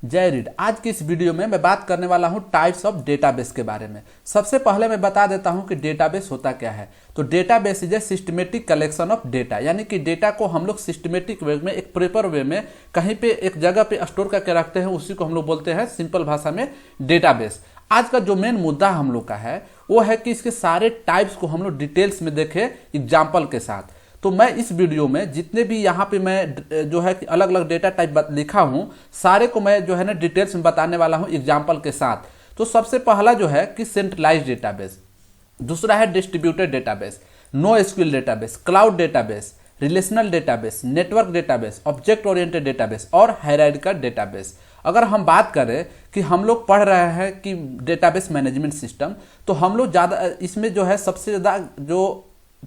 जय रीड। आज की इस वीडियो में मैं बात करने वाला हूं टाइप्स ऑफ डेटाबेस के बारे में। सबसे पहले मैं बता देता हूं कि डेटाबेस होता क्या है। तो database is a systematic collection of data, यानी कि डेटा को हम लोग सिस्टमेटिक वे में, एक प्रॉपर वे में कहीं पे एक जगह पे स्टोर करके रखते हैं, उसी को हम लोग बोलते हैं सिंपल भाषा में डेटाबेस। आज का जो मेन मुद्दा हम लोग का है वो है कि इसके सारे टाइप्स को हम लोग डिटेल्स में देखें एग्जाम्पल के साथ। तो मैं इस वीडियो में जितने भी यहाँ पे मैं जो है कि अलग अलग डेटा टाइप लिखा हूँ, सारे को मैं जो है ना डिटेल्स में बताने वाला हूँ एग्जाम्पल के साथ। तो सबसे पहला जो है कि सेंट्रलाइज्ड डेटाबेस, दूसरा है distributed database, no SQL database, cloud database, relational database, network database, object oriented database और हायरार्किकल डेटाबेस। अगर हम बात करें कि हम लोग पढ़ रहे हैं कि डेटाबेस मैनेजमेंट सिस्टम, तो हम लोग ज़्यादा इसमें जो है सबसे ज़्यादा जो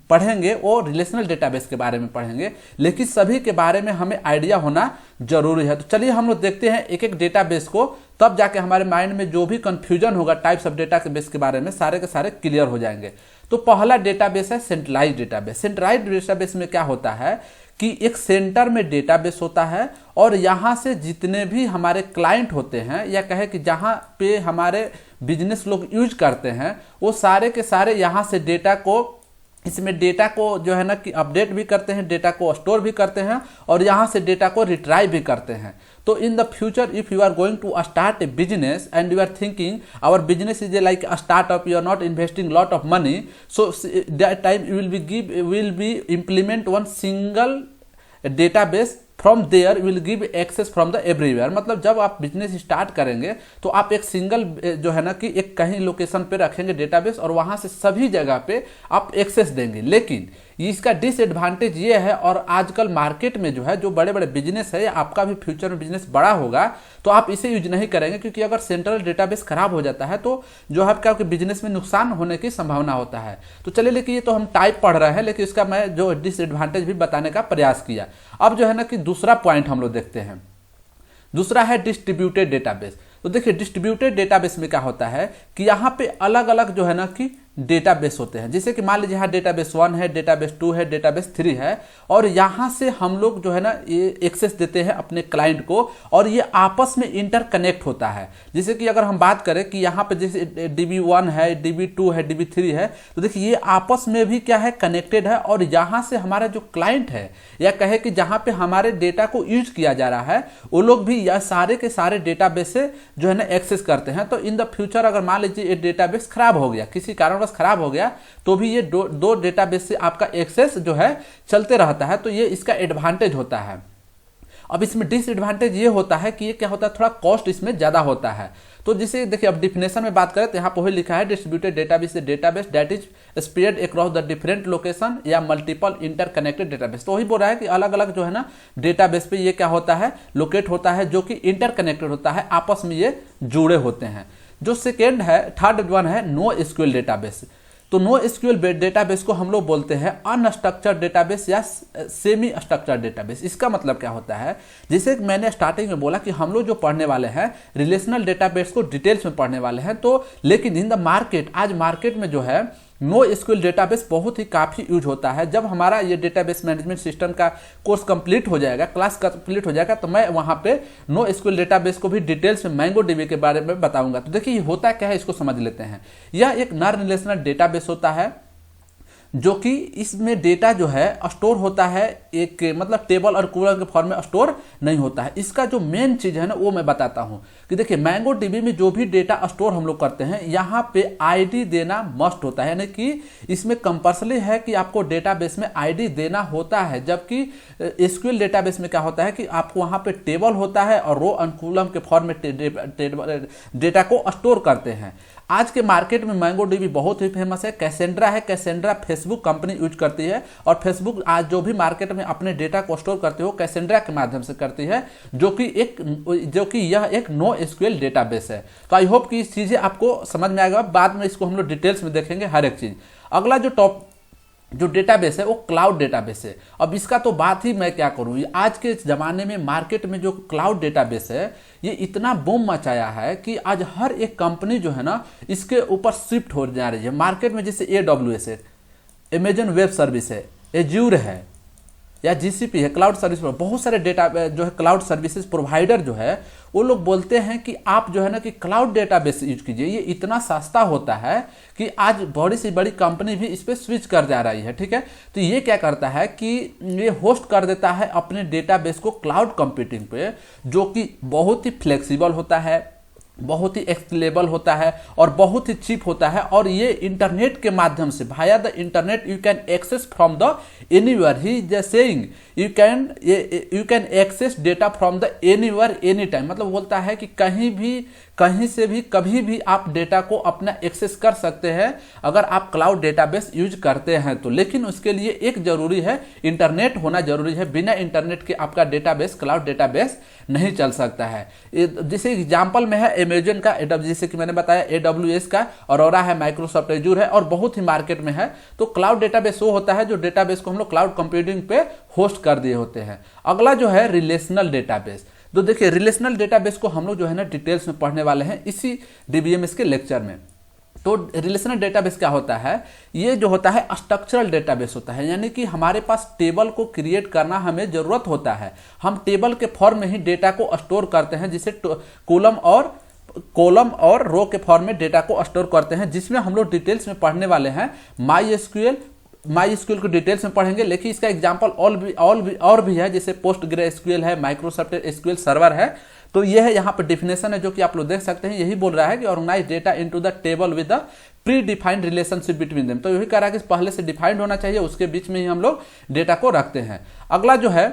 पढ़ेंगे वो रिलेशनल डेटाबेस के बारे में पढ़ेंगे, लेकिन सभी के बारे में हमें आइडिया होना जरूरी है। तो चलिए हम लोग देखते हैं एक एक डेटाबेस को, तब जाके हमारे माइंड में जो भी कंफ्यूजन होगा टाइप्स ऑफ डेटाबेस के बारे में सारे के सारे क्लियर हो जाएंगे। तो पहला डेटाबेस है सेंट्रलाइज्ड डेटाबेस। सेंट्रलाइज्ड डेटाबेस में क्या होता है कि एक सेंटर में डेटाबेस होता है और यहाँ से जितने भी हमारे क्लाइंट होते हैं, या कहे कि जहाँ पे हमारे बिजनेस लोग यूज करते हैं, वो सारे के सारे यहाँ से डेटा को, इसमें डेटा को जो है ना कि अपडेट भी करते हैं, डेटा को स्टोर भी करते हैं और यहाँ से डेटा को रिट्राइव भी करते हैं। तो in the future if you are going to start a business and you are thinking our business is a like a startup, you are not investing lot of money, so that time you will be implement one single database, from there will give access from the everywhere. मतलब जब आप business start करेंगे तो आप एक single जो है ना कि एक कहीं लोकेशन पे रखेंगे डेटाबेस और वहां से सभी जगह पे आप एक्सेस देंगे। लेकिन इसका डिसएडवांटेज ये है, और आजकल मार्केट में जो है जो बड़े बड़े बिजनेस है, आपका भी फ्यूचर में बिजनेस बड़ा होगा तो आप इसे यूज नहीं करेंगे, क्योंकि अगर सेंट्रल डेटाबेस खराब हो जाता है तो जो है आपका बिजनेस में नुकसान होने की संभावना होता है। तो चलिए, लेकिन ये तो हम टाइप पढ़ रहे हैं, लेकिन इसका मैं जो डिसएडवांटेज भी बताने का प्रयास किया। अब जो है ना कि दूसरा पॉइंट हम लोग देखते हैं, दूसरा है डिस्ट्रीब्यूटेड डेटाबेस। तो देखिए डिस्ट्रीब्यूटेड डेटाबेस में क्या होता है कि यहाँ पे अलग अलग जो है ना कि डेटाबेस होते हैं। जैसे कि मान लीजिए यहाँ डेटाबेस 1 है, डेटाबेस 2 है, डेटाबेस 3 है, और यहाँ से हम लोग जो है ना ये एक्सेस देते हैं अपने क्लाइंट को, और ये आपस में इंटरकनेक्ट होता है। जैसे कि अगर हम बात करें कि यहाँ पे जैसे DB1 है, DB2 है, DB3 है, तो देखिए ये आपस में भी क्या है, कनेक्टेड है, और यहाँ से हमारा जो क्लाइंट है, या कहे कि जहाँ पे हमारे डेटा को यूज किया जा रहा है, वो लोग भी यह सारे के सारे डेटाबेस से जो है ना एक्सेस करते हैं। तो इन द फ्यूचर अगर मान लीजिए ये डेटाबेस खराब हो गया, किसी कारण खराब हो गया, तो भी ये दो डेटाबेस से आपका एक्सेस जो है चलते रहता है। तो ये इसका एडवांटेज होता है। अब इसमें डिसएडवांटेज ये होता है कि ये क्या होता है, थोड़ा कॉस्ट इसमें ज्यादा होता है। तो जिसे देखिए अब डिफिनेशन में बात करें तो यहाँ पर लिखा है distributed database database that is spread across the different location या मल्टीपल इंटरकनेक्टेड डेटाबेस। तो वही बोल रहा है कि अलग अलग जो है ना डेटाबेस पे ये क्या होता है, लोकेट होता है, जो कि इंटरकनेक्टेड होता है, आपस में ये जुड़े होते हैं। जो सेकेंड है, थर्ड वन है नो एसक्यूएल डेटाबेस। तो नो एसक्यूएल डेटाबेस को हम लोग बोलते हैं अनस्ट्रक्चर्ड डेटाबेस या सेमी स्ट्रक्चर्ड डेटाबेस। इसका मतलब क्या होता है, जैसे मैंने स्टार्टिंग में बोला कि हम लोग जो पढ़ने वाले हैं रिलेशनल डेटाबेस को डिटेल्स में पढ़ने वाले हैं। तो लेकिन इन द मार्केट, आज मार्केट में जो है नो एसक्यूएल डेटाबेस बहुत ही काफ़ी यूज होता है। जब हमारा ये डेटाबेस मैनेजमेंट सिस्टम का कोर्स कंप्लीट हो जाएगा, क्लास कंप्लीट हो जाएगा, तो मैं वहाँ पे नो एसक्यूएल डेटाबेस को भी डिटेल्स में MongoDB के बारे में बताऊंगा। तो देखिए होता क्या है, इसको समझ लेते हैं। यह एक नॉन रिलेशनल डेटाबेस होता है, जो कि इसमें डेटा जो है स्टोर होता है, एक मतलब टेबल और कॉलम के फॉर्म में स्टोर नहीं होता है। इसका जो मेन चीज है ना वो मैं बताता हूं कि देखिए MongoDB में जो भी डेटा स्टोर हम लोग करते हैं, यहाँ पे आईडी देना मस्ट होता है, यानी कि इसमें कंपल्सरी है कि आपको डेटाबेस में आईडी देना होता है। जबकि एसक्यूएल डेटाबेस में क्या होता है कि आपको वहाँ पे टेबल होता है और रो और कॉलम के फॉर्म में डेटा को स्टोर करते हैं। आज के मार्केट में MongoDB बहुत ही फेमस है। कैसेंड्रा है, कैसेंड्रा फेसबुक कंपनी यूज करती है, और फेसबुक आज जो भी मार्केट में अपने डेटा को स्टोर करते हो कैसेंड्रा के माध्यम से करती है, जो कि यह एक नो एसक्यूएल डेटाबेस है। तो आई होप कि इस चीजें आपको समझ में आएगा। बाद में इसको हम लोग डिटेल्स में देखेंगे हर एक चीज। अगला जो डेटाबेस है वो क्लाउड डेटाबेस है। अब इसका तो बात ही मैं क्या करूं, आज के ज़माने में मार्केट में जो क्लाउड डेटाबेस है ये इतना बूम मचाया है कि आज हर एक कंपनी जो है ना इसके ऊपर शिफ्ट हो जा रही है मार्केट में। जैसे AWS है, अमेजन वेब सर्विस है, एज्यूर है, या जीसीपी है, क्लाउड सर्विस, बहुत सारे डेटा जो है क्लाउड सर्विसेज प्रोवाइडर जो है वो लोग बोलते हैं कि आप जो है ना कि क्लाउड डेटाबेस यूज कीजिए, ये इतना सस्ता होता है कि आज बड़ी से बड़ी कंपनी भी इस पर स्विच कर जा रही है। ठीक है, तो ये क्या करता है कि ये होस्ट कर देता है अपने डेटाबेस को क्लाउड कंप्यूटिंग पे, जो कि बहुत ही फ्लेक्सिबल होता है, बहुत ही स्केलेबल होता है और बहुत ही चीप होता है। और ये इंटरनेट के माध्यम से, via the internet you can access from the anywhere, he just saying you can access data from the anywhere any time, मतलब बोलता है कि कहीं भी, कहीं से भी, कभी भी आप डेटा को अपना एक्सेस कर सकते हैं अगर आप क्लाउड डेटाबेस यूज करते हैं तो। लेकिन उसके लिए एक जरूरी है, इंटरनेट होना जरूरी है। बिना इंटरनेट के आपका डेटाबेस, क्लाउड डेटाबेस नहीं चल सकता है। जैसे एग्जांपल में है अमेजन का, जैसे कि मैंने बताया AWS का, औरोरा है, माइक्रोसॉफ्ट एजूर है और बहुत ही मार्केट में है। तो क्लाउड डेटाबेस वो होता है जो डेटाबेस को हम लोग क्लाउड कंप्यूटिंग पे होस्ट कर दिए होते हैं। अगला जो है रिलेशनल डेटाबेस। तो देखिए रिलेशनल डेटाबेस को हम लोग जो है ना डिटेल्स में पढ़ने वाले हैं इसी DBMS के लेक्चर में। तो रिलेशनल डेटाबेस क्या होता है, ये जो होता है स्ट्रक्चरल डेटाबेस होता है, यानी कि हमारे पास टेबल को क्रिएट करना हमें जरूरत होता है। हम टेबल के फॉर्म में ही डेटा को स्टोर करते हैं, जिसे कॉलम और रो के फॉर्म में डेटा को स्टोर करते हैं, जिसमें हम लोग डिटेल्स में पढ़ने वाले हैं। माई एसक्यूएल को डिटेल्स में पढ़ेंगे, लेकिन इसका एग्जांपल और भी है, जैसे पोस्टग्रेसक्यूएल है, माइक्रोसॉफ्ट एसक्यूएल सर्वर है। तो यह है यहाँ पर डिफिनेशन है जो कि आप लोग देख सकते हैं, यही बोल रहा है कि organise data into the table with the predefined relationship between them. तो यही कह रहा है कि पहले से डिफाइंड होना चाहिए, उसके बीच में ही हम लोग डेटा को रखते हैं। अगला जो है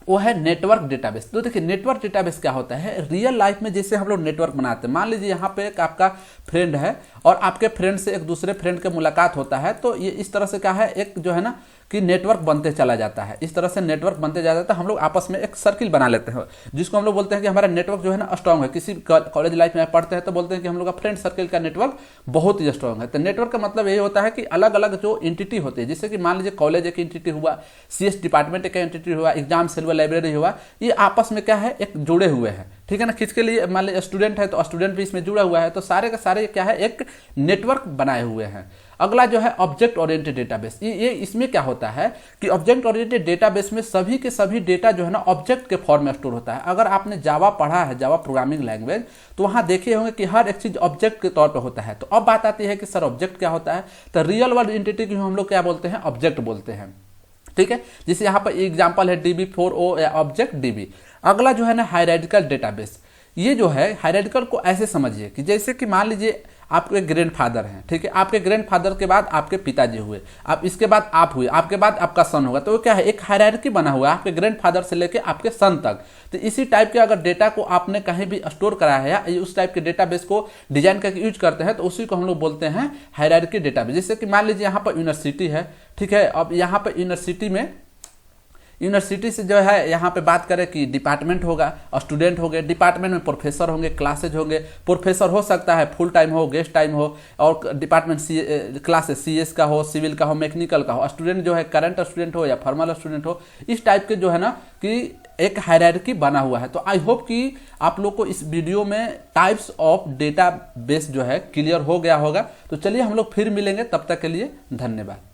वो है नेटवर्क डेटाबेस। तो देखिए नेटवर्क डेटाबेस क्या होता है, रियल लाइफ में जैसे हम लोग नेटवर्क बनाते हैं, मान लीजिए यहाँ पे एक आपका फ्रेंड है और आपके फ्रेंड से एक दूसरे फ्रेंड के मुलाकात होता है, तो ये इस तरह से क्या है, एक जो है ना कि नेटवर्क बनते चला जाता है। इस तरह से नेटवर्क बनते जाता है, हम लोग आपस में एक सर्किल बना लेते हैं, जिसको हम लोग बोलते हैं कि हमारा नेटवर्क जो है ना स्ट्रांग है। किसी कॉलेज लाइफ में पढ़ते हैं तो बोलते हैं कि हम लोग का फ्रेंड सर्किल का नेटवर्क बहुत ही स्ट्रांग है। तो नेटवर्क का मतलब यही होता है कि अलग अलग जो एंटिटी होती है, जैसे कि मान लीजिए कॉलेज एक एंटिटी हुआ, CS डिपार्टमेंट एक एंटिटी हुआ, एग्जाम सेल हुआ, लाइब्रेरी हुआ, ये आपस में क्या है, एक जुड़े हुए हैं। ठीक है ना, किसके लिए, मान लीजिए स्टूडेंट है तो स्टूडेंट भी इसमें जुड़ा हुआ है, तो सारे का सारे क्या है, एक नेटवर्क बनाए हुए हैं। अगला जो है ऑब्जेक्ट ओरिएंटेड डेटाबेस। ये इसमें क्या होता है कि ऑब्जेक्ट ओरिएंटेड डेटाबेस में सभी के सभी डेटा जो है ना ऑब्जेक्ट के फॉर्म में स्टोर होता है। अगर आपने जावा पढ़ा है, जावा प्रोग्रामिंग लैंग्वेज, तो वहां देखे होंगे कि हर एक चीज ऑब्जेक्ट के तौर पे होता है। तो अब बात आती है कि सर ऑब्जेक्ट क्या होता है, तो रियल वर्ल्ड एंटिटी को हम लोग क्या बोलते हैं, ऑब्जेक्ट बोलते हैं। ठीक है, जैसे यहाँ पर एग्जाम्पल है DB4O या ऑब्जेक्ट DB। अगला जो है ना हायरार्किकल डेटाबेस। ये जो है हायरार्किकल को ऐसे समझिए कि जैसे कि मान लीजिए आपके ग्रैंडफादर हैं, ठीक है, आपके ग्रैंडफादर के बाद आपके पिताजी हुए, आप इसके बाद आप हुए, आपके बाद आपका सन होगा। तो वो क्या है, एक हायरार्की बना हुआ है आपके ग्रैंडफादर से लेके आपके सन तक। तो इसी टाइप के अगर डेटा को आपने कहीं भी स्टोर कराया है या उस टाइप के डेटाबेस को डिजाइन करके यूज करते हैं, तो उसी को हम लोग बोलते हैं हायरार्की डेटाबेस। जैसे कि मान लीजिए यहाँ पर यूनिवर्सिटी है, ठीक है, अब यहाँ पर यूनिवर्सिटी से जो है यहाँ पे बात करें कि डिपार्टमेंट होगा, स्टूडेंट होंगे, डिपार्टमेंट में प्रोफेसर होंगे, क्लासेज होंगे। प्रोफेसर हो सकता है फुल टाइम हो, गेस्ट टाइम हो, और डिपार्टमेंट क्लासेस CS का हो, सिविल का हो, मैकेनिकल का हो, स्टूडेंट जो है करंट स्टूडेंट हो या फॉर्मल स्टूडेंट हो। इस टाइप के जो है ना कि एक हायरार्की बना हुआ है। तो आई होप कि आप लोग को इस वीडियो में टाइप्स ऑफ डेटाबेस जो है क्लियर हो गया होगा। तो चलिए हम लोग फिर मिलेंगे, तब तक के लिए धन्यवाद।